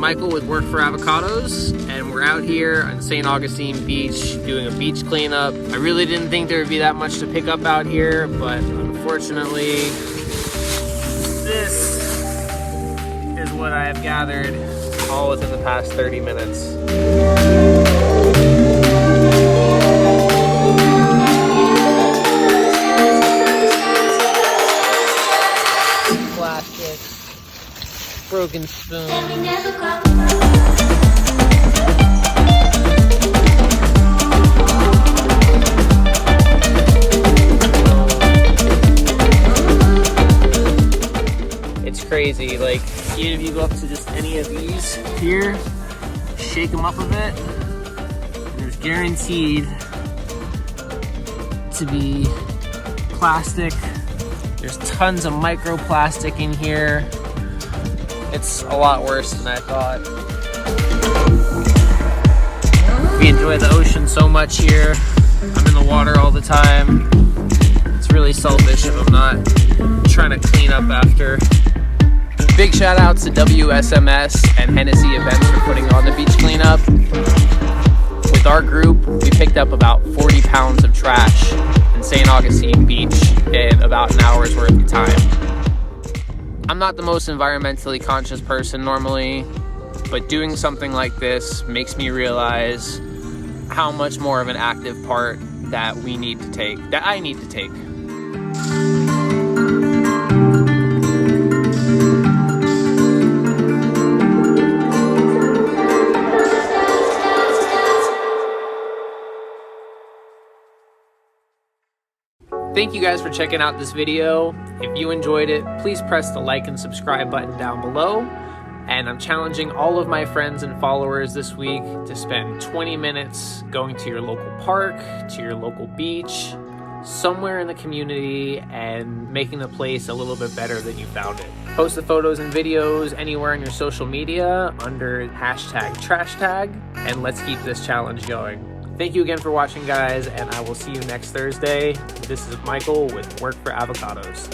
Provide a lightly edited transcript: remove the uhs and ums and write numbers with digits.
Michael with Work for Avocados, and we're out here on St Augustine Beach doing a beach cleanup. I really didn't think there would be that much to pick up out here, but unfortunately, this is what I have gathered all within the past 30 minutes. Plastic, broken spoon. It's crazy, like even if you go up to just any of these here, shake them up a bit, and there's guaranteed to be plastic. There's tons of microplastic in here. It's a lot worse than I thought. We enjoy the ocean so much here. I'm in the water all the time. It's really selfish if I'm not trying to clean up after. Big shout outs to WSMS and Hennessy Events for putting on the beach cleanup. With our group, we picked up about 40 pounds of trash in St. Augustine Beach in about an hour's worth of time. I'm not the most environmentally conscious person normally, but doing something like this makes me realize how much more of an active part that I need to take. Thank you guys for checking out this video. If you enjoyed it, please press the like and subscribe button down below. And I'm challenging all of my friends and followers this week to spend 20 minutes going to your local park, to your local beach, somewhere in the community, and making the place a little bit better than you found it. Post the photos and videos anywhere on your social media under #trashtag, and let's keep this challenge going. Thank you again for watching, guys, and I will see you next Thursday. This is Michael with Work for Avocados.